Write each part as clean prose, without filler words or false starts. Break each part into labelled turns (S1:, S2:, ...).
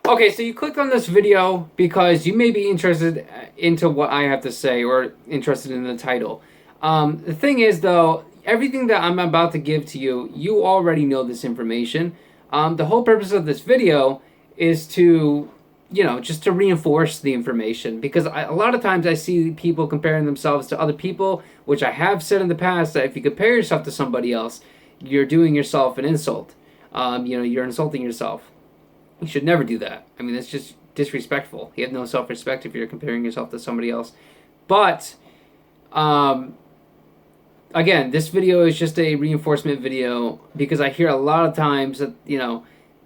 S1: Okay, so you clicked on this video because you may be interested into what I have to say or interested in the title. The thing is, though, everything that I'm about to give to you, you already know this information. The whole purpose of this video is to, just to reinforce the information because a lot of times I see people comparing themselves to other people, which I have said in the past that if you compare yourself to somebody else, you're doing yourself an insult. You're insulting yourself. You should never do that. I mean, that's just disrespectful. You have no self-respect if you're comparing yourself to somebody else. But, again, this video is just a reinforcement video because I hear a lot of times that,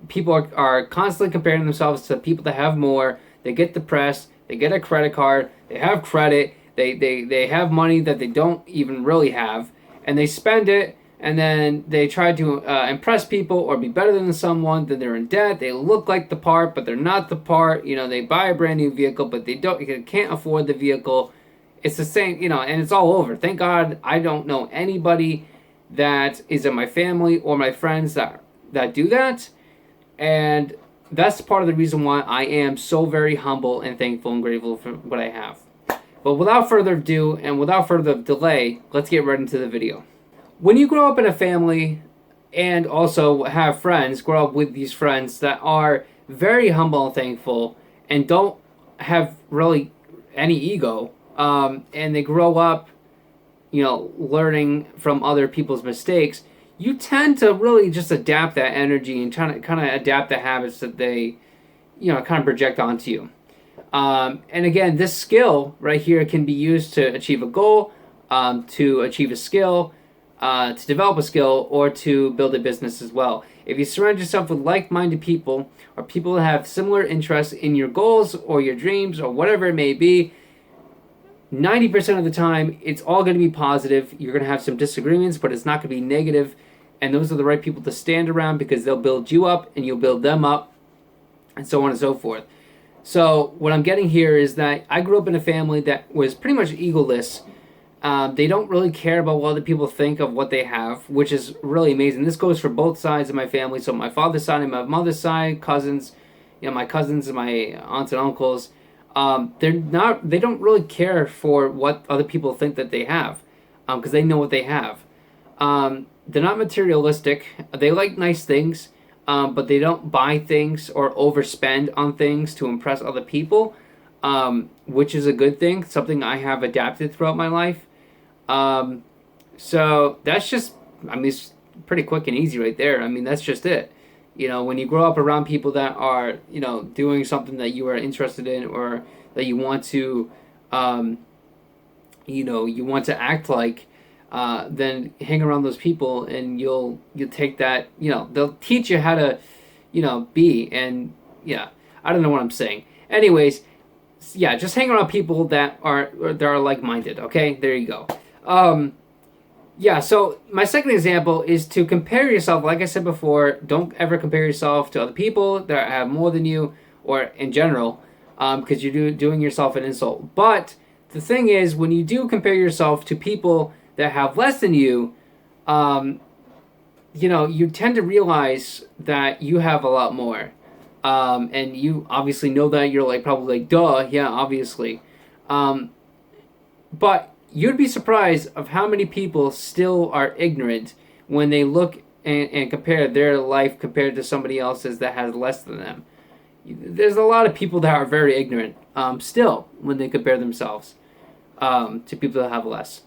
S1: people are constantly comparing themselves to people that have more. They get depressed. They get a credit card. They have credit. They have money that they don't even really have. And they spend it. And then they try to impress people or be better than someone. Then they're in debt. They look like the part, but they're not the part. They buy a brand new vehicle, but they can't afford the vehicle. It's the same, and it's all over. Thank God I don't know anybody that is in my family or my friends that do that. And that's part of the reason why I am so very humble and thankful and grateful for what I have. But without further ado and without further delay, let's get right into the video. When you grow up in a family and also have friends, grow up with these friends that are very humble and thankful and don't have really any ego, and they grow up, learning from other people's mistakes, you tend to really just adapt that energy and try to kind of adapt the habits that they, kind of project onto you. And again, this skill right here can be used to achieve a goal, to achieve a skill, to develop a skill, or to build a business as well. If you surround yourself with like-minded people or people that have similar interests in your goals or your dreams or whatever it may be, 90% of the time, it's all going to be positive. You're going to have some disagreements, but it's not going to be negative. And those are the right people to stand around because they'll build you up and you'll build them up, and so on and so forth. So what I'm getting here is that I grew up in a family that was pretty much egoless. They don't really care about what other people think of what they have, which is really amazing. This goes for both sides of my family. So my father's side and my mother's side, cousins, my cousins and my aunts and uncles, they don't really care for what other people think that they have, because they know what they have. They're not materialistic. They like nice things, but they don't buy things or overspend on things to impress other people, which is a good thing, something I have adapted throughout my life. So that's just, it's pretty quick and easy right there. That's just it. When you grow up around people that are, doing something that you are interested in or that you want to, you want to act like, then hang around those people and you'll take that, they'll teach you how to, be. And yeah, I don't know what I'm saying. Anyways, yeah, just hang around people that are like-minded. Okay, there you go. Yeah, so my second example is to compare yourself. Like I said before, don't ever compare yourself to other people that have more than you, or in general, because you're doing yourself an insult. But the thing is, when you do compare yourself to people that have less than you, you tend to realize that you have a lot more. And you obviously know that. You're probably duh, yeah, obviously. But you'd be surprised of how many people still are ignorant when they look and compare their life compared to somebody else's that has less than them. There's a lot of people that are very ignorant still when they compare themselves to people that have less.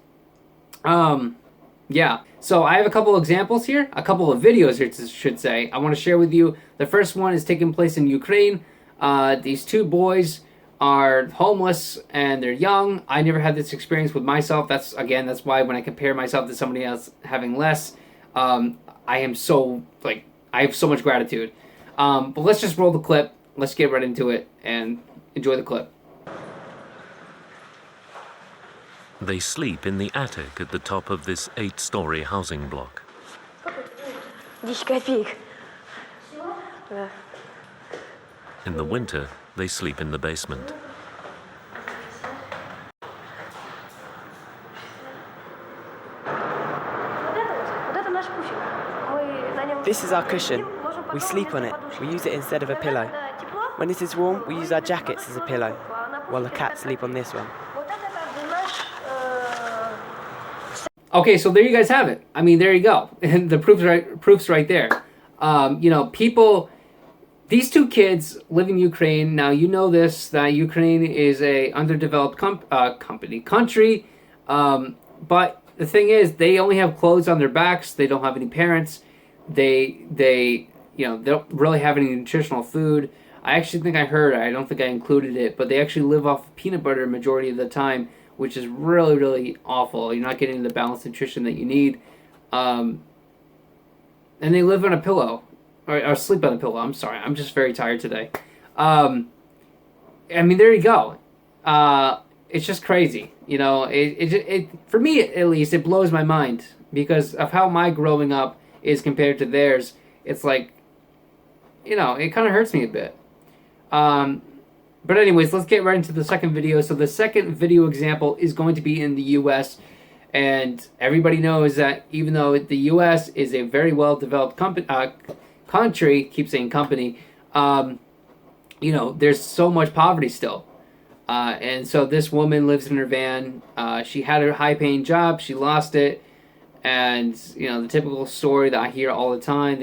S1: Yeah, so I have a couple examples here, a couple of videos here, should say, I want to share with you. The first one is taking place in Ukraine. These two boys are homeless and they're young. I never had this experience with myself. That's why when I compare myself to somebody else having less, I have so much gratitude. But let's just roll the clip. Let's get right into it and enjoy the clip.
S2: They sleep in the attic at the top of this 8-story housing block. In the winter, they sleep in the basement.
S3: This is our cushion. We sleep on it. We use it instead of a pillow. When it is warm, we use our jackets as a pillow, while the cats sleep on this one.
S1: Okay, so there you guys have it. I mean, there you go. And the proof's right there. You know, people, these two kids live in Ukraine. Now, you know this, that Ukraine is a underdeveloped country. But the thing is, they only have clothes on their backs. They don't have any parents. They don't really have any nutritional food. I actually think I heard, I don't think I included it, but they actually live off of peanut butter majority of the time, which is really, really awful. You're not getting the balanced nutrition that you need. And they live on a pillow, or sleep on a pillow. I'm sorry, I'm just very tired today. I mean, there you go. It's just crazy. You know, it for me at least, it blows my mind because of how my growing up is compared to theirs. It's like, you know, it kind of hurts me a bit. But anyways, let's get right into the second video. So the second video example is going to be in the U.S. And everybody knows that even though the U.S. is a very well-developed country, keep saying company, you know, there's so much poverty still. And so this woman lives in her van. She had a high-paying job. She lost it. And, you know, the typical story that I hear all the time,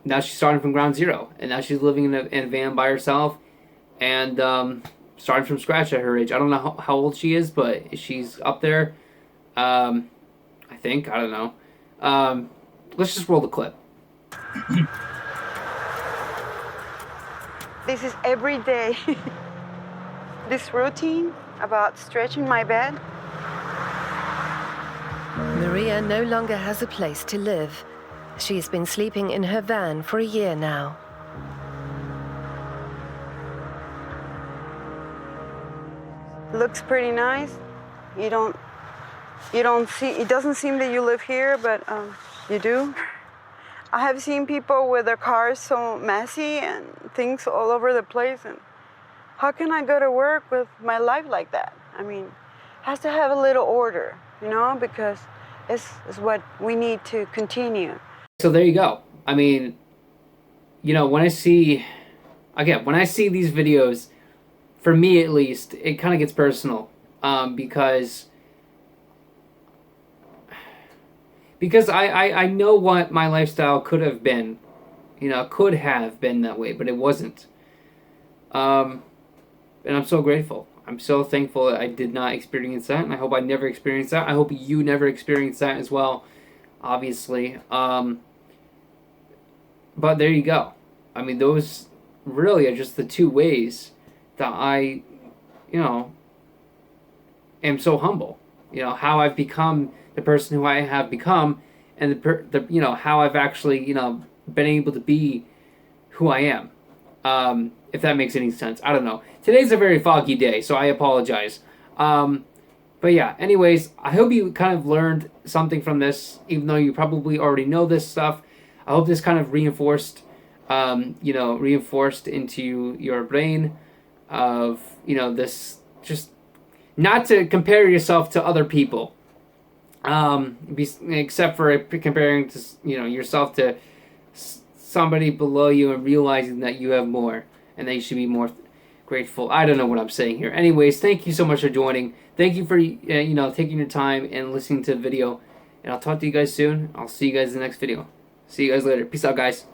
S1: now she's starting from ground zero, and now she's living in a van by herself, and starting from scratch at her age. I don't know how old she is, but she's up there. I think, I don't know. Let's just roll the clip.
S4: This is every day. This routine about stretching my bed.
S5: Maria no longer has a place to live. She's been sleeping in her van for a year now.
S4: Looks pretty nice. You don't see, it doesn't seem that you live here, but you do. I have seen people with their cars so messy and things all over the place, and how can I go to work with my life like that? I mean, it has to have a little order, you know, because it's what we need to continue.
S1: So there you go. I mean, you know, when I see these videos, for me at least, it kind of gets personal, because I know what my lifestyle could have been, you know, could have been that way, but it wasn't. And I'm so grateful. I'm so thankful that I did not experience that, and I hope I never experience that. I hope you never experience that as well, obviously. But there you go. I mean, those really are just the two ways that I, you know, am so humble. You know, how I've become the person who I have become, and the you know, how I've actually, you know, been able to be who I am. If that makes any sense. I don't know. Today's a very foggy day, so I apologize. But yeah, anyways, I hope you kind of learned something from this, even though you probably already know this stuff. I hope this kind of reinforced into your brain of, you know, this, just not to compare yourself to other people, except for comparing to, you know, yourself to somebody below you and realizing that you have more and that you should be more grateful. I don't know what I'm saying here. Anyways, thank you so much for joining. Thank you for, you know, taking your time and listening to the video. And I'll talk to you guys soon. I'll see you guys in the next video. See you guys later. Peace out, guys.